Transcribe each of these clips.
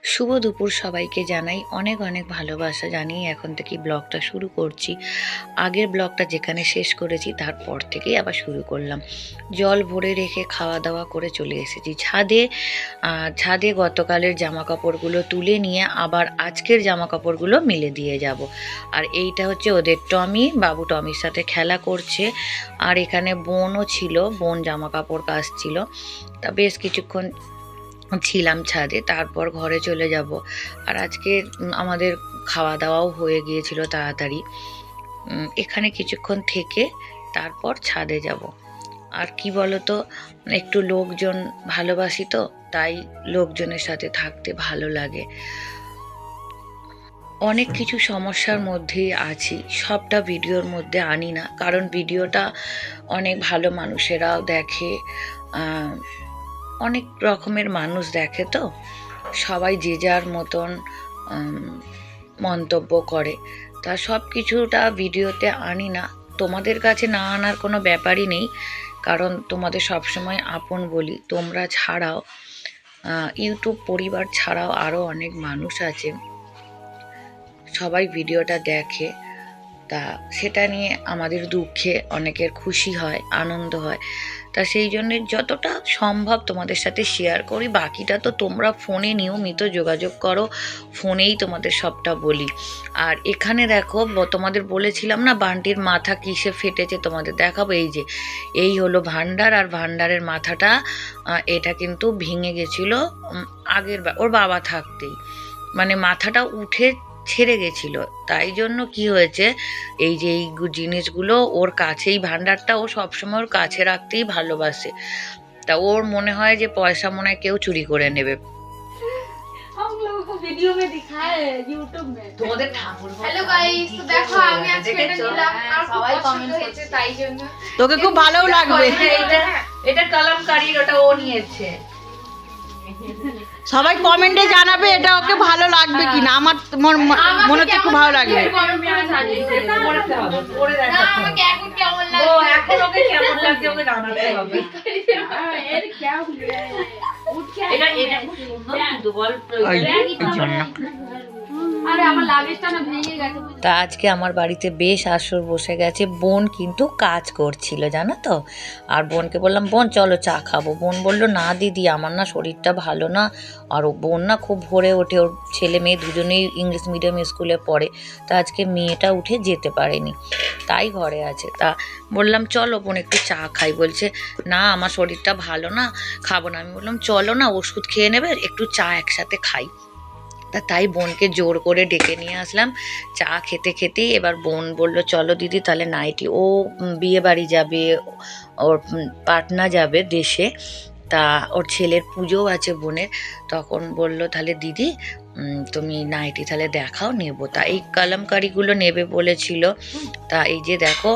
শুভ দুপুর সবাইকে জানাই অনেক অনেক ভালোবাসা জানিয়ে এখন থেকে ব্লগটা শুরু করছি। আগের ব্লগটা যেখানে শেষ করেছি তারপর থেকেই আবার শুরু করলাম। জল ভরে রেখে খাওয়া দাওয়া করে চলে এসেছি ছাদে। ছাদে গতকালের জামা কাপড়গুলো তুলে নিয়ে আবার আজকের জামা কাপড়গুলো মিলে দিয়ে যাব। আর এইটা হচ্ছে ওদের টমি, বাবু টমির সাথে খেলা করছে। আর এখানে বোনও ছিল, বোন জামা কাপড় কাচছিল। তা বেশ কিছুক্ষণ ছিলাম ছাদে, তারপর ঘরে চলে যাব। আর আজকে আমাদের খাওয়া দাওয়াও হয়ে গিয়েছিল তাড়াতাড়ি। এখানে কিছুক্ষণ থেকে তারপর ছাদে যাব। আর কি বলতো, একটু লোকজন ভালোবাসি তো, তাই লোকজনের সাথে থাকতে ভালো লাগে। অনেক কিছু সমস্যার মধ্যেই আছি, সবটা ভিডিওর মধ্যে আনি না, কারণ ভিডিওটা অনেক ভালো মানুষেরাও দেখে, অনেক রকমের মানুষ দেখে, তো সবাই যে যার মতন মন্তব্য করে। তা সব কিছুটা ভিডিওতে আনি না। তোমাদের কাছে না আনার কোনো ব্যাপারই নেই, কারণ তোমাদের সবসময় আপন বলি। তোমরা ছাড়াও ইউটিউব পরিবার ছাড়াও আরও অনেক মানুষ আছে, সবাই ভিডিওটা দেখে। তা সেটা নিয়ে আমাদের দুঃখে অনেকের খুশি হয়, আনন্দ হয়। তা সেই জন্য যতটা সম্ভব তোমাদের সাথে শেয়ার করি। বাকিটা তো তোমরা ফোনে নিয়মিত যোগাযোগ করো, ফোনেই তোমাদের সবটা বলি। আর এখানে দেখো, তোমাদের বলেছিলাম না বান্টির মাথা কিসে ফেটেছে, তোমাদের দেখাবো। এই যে এই হলো ভান্ডার, আর ভান্ডারের মাথাটা এটা কিন্তু ভেঙে গেছিল আগের ওর বাবা থাকতেই, মানে মাথাটা উঠে ছেড়ে গেছিল। তাই জন্য কি হয়েছে, এই যে এই জিনিসগুলো ওর কাছেই, ভান্ডারটা ও সবসময় ওর কাছে রাখতেই ভালোবাসে। তা ওর মনে হয় যে পয়সা মনে হয় কেউ চুরি করে নেবে। वीडियो में दिखाए YouTube में তোমাদের ঠাকুর। हेलो गाइस, तो देखो আমি আজকে এটা নিলাম আর সবাই কমেন্ট করছে, তাই জন্য তোকে খুব ভালো লাগবে। এটা কলমকারী, ওটা ও নিয়েছে। সবাই কমেন্টে জানাবে এটা ওকে ভালো লাগবে কিনা। আমার মনে হচ্ছে খুব ভালো লাগবে। আমাকে এখন কেমন লাগছে, ও এখন ওকে কেমন লাগছে ওকে জানাতে হবে। এর क्या हुआ এটা খুব সুন্দর কিন্তু বল আরে আমার লাগেজটা না ভেঙে গেছে। তা আজকে আমার বাড়িতে বেশ আসর বসে গেছে। বোন কিন্তু কাজ করছিল, জানো তো। আর বোনকে বললাম, বোন চলো চা খাবো। বোন বলল, না দিদি আমার না শরীরটা ভালো না। আর বোন না খুব ভোরে ওঠে, ওর ছেলে মেয়ে দুজনেই ইংলিশ মিডিয়াম স্কুলে পড়ে। তা আজকে মেয়েটা উঠে যেতে পারেনি, তাই ঘরে আছে। তা বললাম চলো বোন একটু চা খাই। বলছে না আমার শরীরটা ভালো না, খাবো না। আমি বললাম চলো না, ওষুধ খেয়ে নেবে, একটু চা একসাথে খাই। তাই বোনকে জোর করে ডেকে নিয়ে আসলাম। চা খেতে খেতেই এবার বোন বলল, চলো দিদি তাহলে নাইটি, ও বিয়ে বাড়ি যাবে, ওর পাটনা যাবে দেশে। তা ওর ছেলের পুজোও আছে বোনের। তখন বলল, তাহলে দিদি তুমি নাইটি তাহলে দেখাও, নেবো। তা এই কলমকারিগুলো নেবে বলেছিল। তা এই যে দেখো,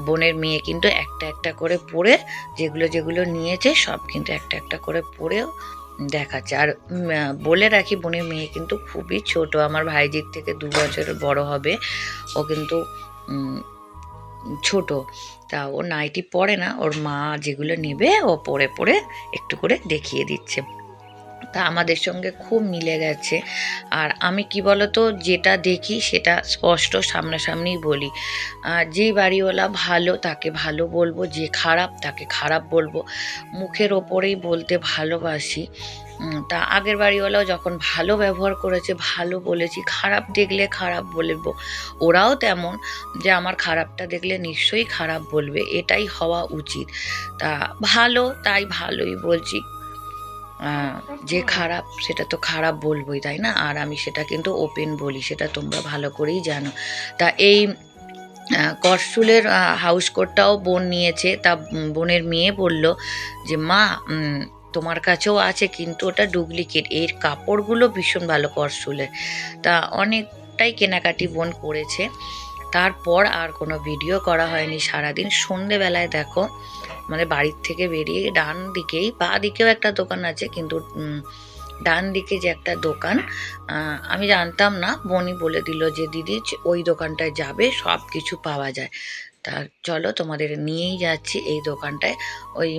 বোনের মেয়ে কিন্তু একটা একটা করে পরে, যেগুলো যেগুলো নিয়েছে সব কিন্তু একটা একটা করে পরেও দেখাচ্ছে। আর বলে রাখি, বোনের মেয়ে কিন্তু খুবই ছোট, আমার ভাইজির থেকে 2 বছরের বড় হবে। ও কিন্তু ছোট। তা ও নাইটি পরে না, ওর মা যেগুলো নেবে ও পরে পরে একটু করে দেখিয়ে দিচ্ছে। তা আমাদের সঙ্গে খুব মিলে গেছে। আর আমি কি বলতো, যেটা দেখি সেটা স্পষ্ট সামনাসামনি বলি। যে বাড়িওয়ালা ভালো তাকে ভালো বলবো, যে খারাপ তাকে খারাপ বলবো। মুখের ওপরেই বলতে ভালোবাসি। তা আগের বাড়িওয়ালাও যখন ভালো ব্যবহার করেছে ভালো বলেছি, খারাপ দেখলে খারাপ বলবো। ওরাও তেমন, যে আমার খারাপটা দেখলে নিশ্চয়ই খারাপ বলবে, এটাই হওয়া উচিত। তা ভালো, তাই ভালোই বলছি। যে খারাপ সেটা তো খারাপ বলবোই, তাই না? আর আমি সেটা কিন্তু ওপেন বলি, সেটা তোমরা ভালো করেই জানো। তা এই করসুলের হাউস কোটটাও বোন নিয়েছে। তা বোনের মেয়ে বলল যে মা তোমার কাছেও আছে, কিন্তু ওটা ডুপ্লিকেট, এর কাপড়গুলো ভীষণ ভালো করসুলের। তা অনেকটাই কেনাকাটি বোন করেছে। তারপর আর কোনো ভিডিও করা হয়নি সারাদিন। সন্ধেবেলায় দেখো, মানে বাড়ির থেকে বেরিয়ে ডান দিকেই, বা দিকেও একটা দোকান আছে, কিন্তু ডান দিকে যে একটা দোকান, আমি জানতাম না, বোনই বলে দিল যে দিদি ওই দোকানটায় যাবে, সব কিছু পাওয়া যায়। তা চলো তোমাদের নিয়েই যাচ্ছি এই দোকানটায়। ওই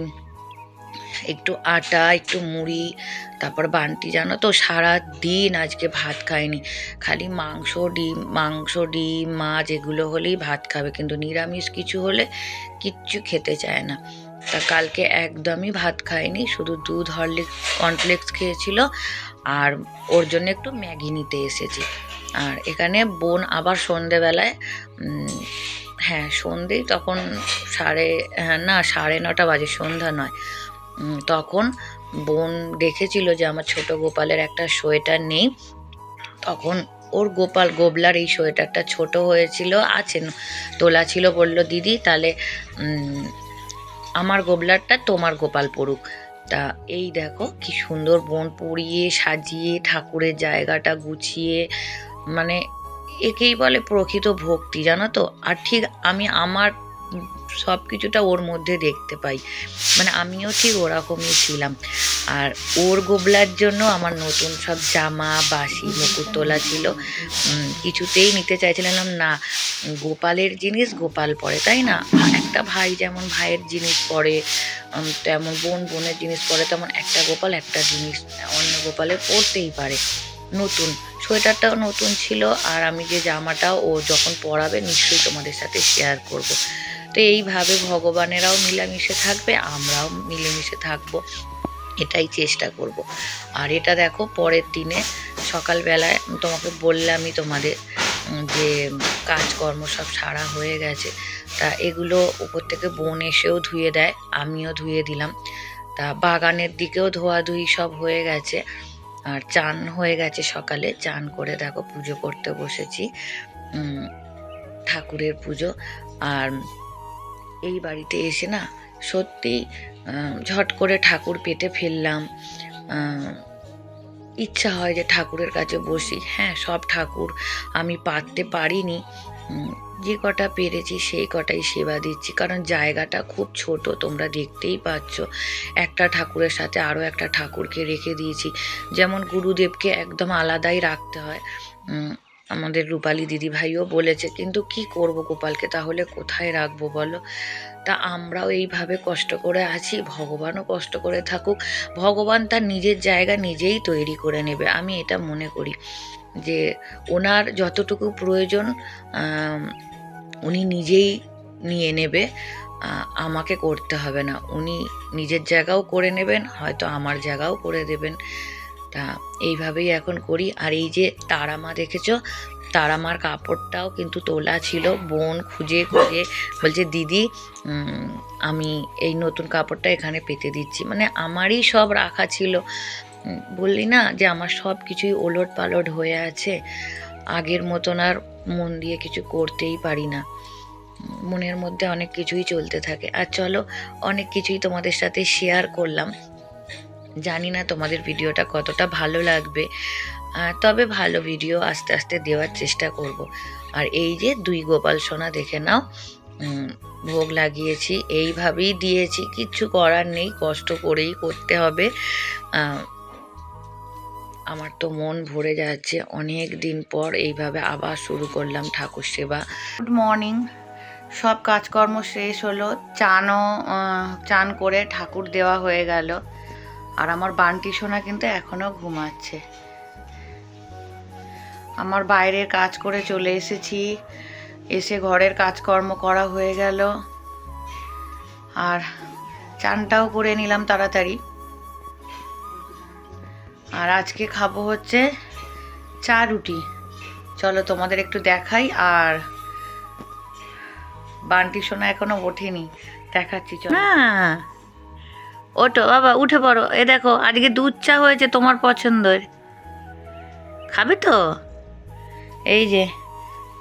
একটু আটা, একটু মুড়ি, তারপর বান্টি, জানো তো সারা দিন আজকে ভাত খায়নি, খালি মাংস ডিম মাছ এগুলো হলেই ভাত খাবে, কিন্তু নিরামিষ কিছু হলে কিচ্ছু খেতে চায় না। তা কালকে একদমই ভাত খায়নি, শুধু দুধ হরলিক্স কর্নফ্লেক্স খেয়েছিল, আর ওর জন্য একটু ম্যাগি নিতে এসেছি। আর এখানে বোন আবার সন্ধেবেলায় হ্যাঁ সন্ধেই তখন 9:30 বাজে, সন্ধ্যা নয়, তখন বোন দেখেছিল যে আমার ছোট গোপালের একটা সোয়েটার নেই, তখন ওর গোবলার এই সোয়েটারটা ছোট হয়েছিল, আছে তোলা ছিল, বলল দিদি তাহলে আমার গোবলারটা তোমার গোপাল পড়ুক। তা এই দেখো কি সুন্দর বোন পরিয়ে সাজিয়ে ঠাকুরের জায়গাটা গুছিয়ে, মানে একেই বলে প্রকৃত ভক্তি, জানো তো। আর ঠিক আমি আমার সব কিছুটা ওর মধ্যে দেখতে পাই, মানে আমিও ঠিক ওরকমই ছিলাম। আর ওর গোবলার জন্য আমার নতুন সব জামা বাসি মুকুট তোলা ছিল, কিছুতেই নিতে চাইছিলাম না। গোপালের জিনিস গোপাল পরে, তাই না? একটা ভাই যেমন ভাইয়ের জিনিস পরে, তেমন বোনের জিনিস পরে, তেমন একটা গোপাল একটা জিনিস অন্য গোপালের পরতেই পারে। নতুন সোয়েটারটাও নতুন ছিল, আর আমি যে জামাটাও ও যখন পরাবে নিশ্চয়ই তোমাদের সাথে শেয়ার করব। তো এইভাবে ভগবানেরাও মিলেমিশে থাকবে, আমরাও মিলেমিশে থাকবো, এটাই চেষ্টা করব। আর এটা দেখো পরের দিনে সকালবেলায় তোমাকে বললামই তোমাদের যে কাজকর্ম সব সারা হয়ে গেছে। তা এগুলো উপর থেকে বোন এসেও ধুয়ে দেয়, আমিও ধুয়ে দিলাম। তা বাগানের দিকেও ধোয়াধুয়ি সব হয়ে গেছে, আর চান হয়ে গেছে সকালে। চান করে দেখো পুজো করতে বসেছি, ঠাকুরের পুজো। আর এই বাড়িতে এসে না সত্যি ঝট করে ঠাকুর পেতে ফেললাম, ইচ্ছা হয় যে ঠাকুরের কাছে বসি। হ্যাঁ, সব ঠাকুর আমি পারতে পারিনি, যে কটা পেরেছি সেই কটাই সেবা দিচ্ছি, কারণ জায়গাটা খুব ছোট, তোমরা দেখতেই পাচ্ছ। একটা ঠাকুরের সাথে আরও একটা ঠাকুরকে রেখে দিয়েছি, যেমন গুরুদেবকে একদম আলাদাই রাখতে হয়। আমাদের রূপালী দিদিভাইও বলেছে, কিন্তু কি করব গোপালকে তাহলে কোথায় রাখবো বলো? তা আমরাও এইভাবে কষ্ট করে আছি, ভগবানও কষ্ট করে থাকুক, ভগবান তার নিজের জায়গা নিজেই তৈরি করে নেবে। আমি এটা মনে করি যে ওনার যতটুকু প্রয়োজন উনি নিজেই নিয়ে নেবে, আমাকে করতে হবে না। উনি নিজের জায়গাও করে নেবেন, হয়তো আমার জায়গাও করে দেবেন। তা এইভাবেই এখন করি। আর এই যে তারামা দেখেছো, তারামার কাপড়টাও কিন্তু তোলা ছিল, বোন খুঁজে বলছে দিদি আমি এই নতুন কাপড়টা এখানে পেতে দিচ্ছি, মানে আমারই সব রাখা ছিল। বললি না যে আমার সব কিছুই ওলট পালট হয়ে আছে, আগের মতন আর মন দিয়ে কিছু করতেই পারি না, মনের মধ্যে অনেক কিছুই চলতে থাকে। আর চলো, অনেক কিছুই তোমাদের সাথে শেয়ার করলাম, জানি না তোমাদের ভিডিওটা কতটা ভালো লাগবে, তবে ভালো ভিডিও আস্তে আস্তে দেওয়ার চেষ্টা করব। আর এই যে 2 গোপাল সোনা দেখে নাও, ভোগ লাগিয়েছি, এইভাবেই দিয়েছি, কিচ্ছু করার নেই, কষ্ট করেই করতে হবে। আমার তো মন ভরে যাচ্ছে, অনেক দিন পর এইভাবে আবার শুরু করলাম ঠাকুর সেবা। গুড মর্নিং, সব কাজকর্ম শেষ হলো, চান করে ঠাকুর দেওয়া হয়ে গেল। আর আমার বান্টি সোনা কিন্তু এখনো ঘুমাচ্ছে। আমার বাইরের কাজ করে চলে এসেছি, এসে ঘরের কাজকর্ম করা হয়ে গেল, আর চানটাও করে নিলাম তাড়াতাড়ি। আর আজকে খাবো হচ্ছে চা রুটি, চলো তোমাদের একটু দেখাই। আর বান্টি সোনা এখনো ওঠেনি, দেখাচ্ছি চলো। না ওঠো বাবা, উঠে পড়ো। এ দেখো আজকে দুধ চা হয়েছে তোমার পছন্দের, খাবে তো? এই যে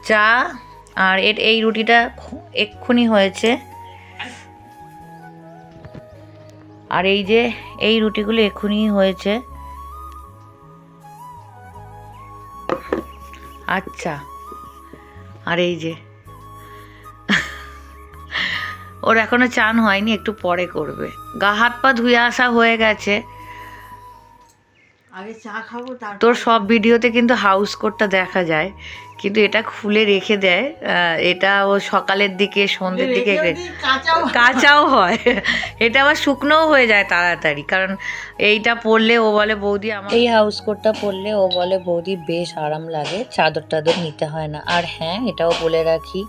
চা, আর এই রুটিটা এক্ষুনি হয়েছে, আর এই যে এই রুটিগুলো এক্ষুনি হয়েছে। আচ্ছা, আর এই যে ওর এখনো চান হয়নি, একটু পরে করবে। গা হাত পা ধুয়ে আসা হয়ে গেছে, আগে চা খাবো তারপর তোর সব ভিডিওতে কিন্তু হাউস কোটটা দেখা যায়, কিন্তু এটা খুলে রেখে দেয়। এটা ও সকালের দিকে সন্ধ্যের দিকে কাঁচাও হয়, এটা আবার শুকনোও হয়ে যায় তাড়াতাড়ি। কারণ এইটা পরলে ও বলে বৌদি, আমার এই হাউস কোটটা পরলে ও বলে বৌদি বেশ আরাম লাগে, চাদর টাদর নিতে হয় না। আর হ্যাঁ, এটাও বলে রাখি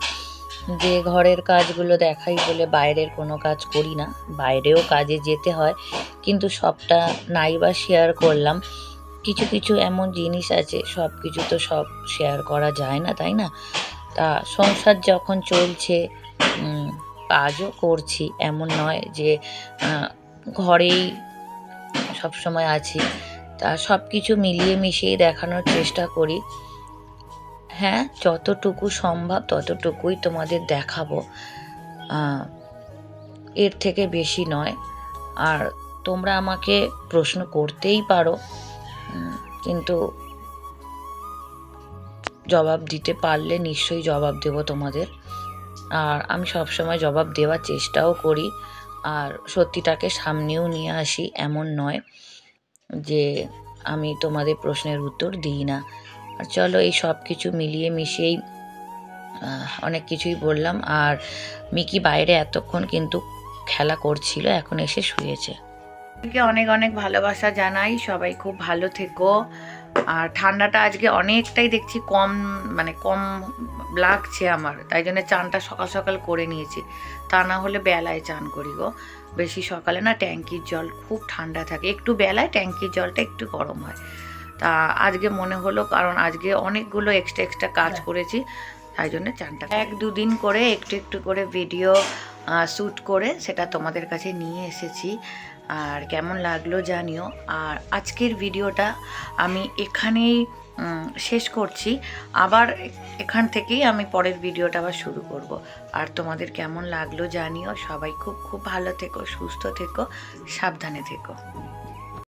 যে ঘরের কাজগুলো দেখাই বলে বাইরের কোনো কাজ করি না, বাইরেও কাজে যেতে হয়, কিন্তু সবটা নাই বা শেয়ার করলাম। কিছু কিছু এমন জিনিস আছে, সব কিছু তো সব শেয়ার করা যায় না, তাই না? তা সংসার যখন চলছে, কাজও করছি, এমন নয় যে ঘরেই সবসময় আছি। তা সব কিছু মিলিয়ে মিশিয়ে দেখানোর চেষ্টা করি। হ্যাঁ, যতটুকু সম্ভব ততটুকুই তোমাদের দেখাবো, এর থেকে বেশি নয়। আর তোমরা আমাকে প্রশ্ন করতেই পারো, কিন্তু জবাব দিতে পারলে নিশ্চয়ই জবাব দেব তোমাদের। আর আমি সবসময় জবাব দেওয়ার চেষ্টাও করি, আর সত্যিটাকে সামনেও নিয়ে আসি। এমন নয় যে আমি তোমাদের প্রশ্নের উত্তর দিই না। আর চলো, এই সব কিছু মিলিয়ে মিশিয়েই অনেক কিছুই বললাম। আর মিকি বাইরে এতক্ষণ কিন্তু খেলা করছিল, এখন এসে শুয়েছে। অনেক অনেক ভালোবাসা জানাই, সবাই খুব ভালো থেকো। আর ঠান্ডাটা আজকে অনেকটাই দেখছি কম লাগছে আমার, তাই জন্য চানটা সকাল সকাল করে নিয়েছি। তা না হলে বেলায় চান করি গো, বেশি সকালে না ট্যাঙ্কির জল খুব ঠান্ডা থাকে, একটু বেলায় ট্যাঙ্কির জলটা একটু গরম হয়। তা আজকে মনে হলো, কারণ আজকে অনেকগুলো এক্সট্রা কাজ করেছি, তাই জন্য চানটা 1-2 দিন করে একটু একটু করে ভিডিও শ্যুট করে সেটা তোমাদের কাছে নিয়ে এসেছি। আর কেমন লাগলো জানিও। আর আজকের ভিডিওটা আমি এখানেই শেষ করছি, আবার এখান থেকেই আমি পরের ভিডিওটা আবার শুরু করব। আর তোমাদের কেমন লাগলো জানিও। সবাই খুব খুব ভালো থেকো, সুস্থ থেকো, সাবধানে থেকো।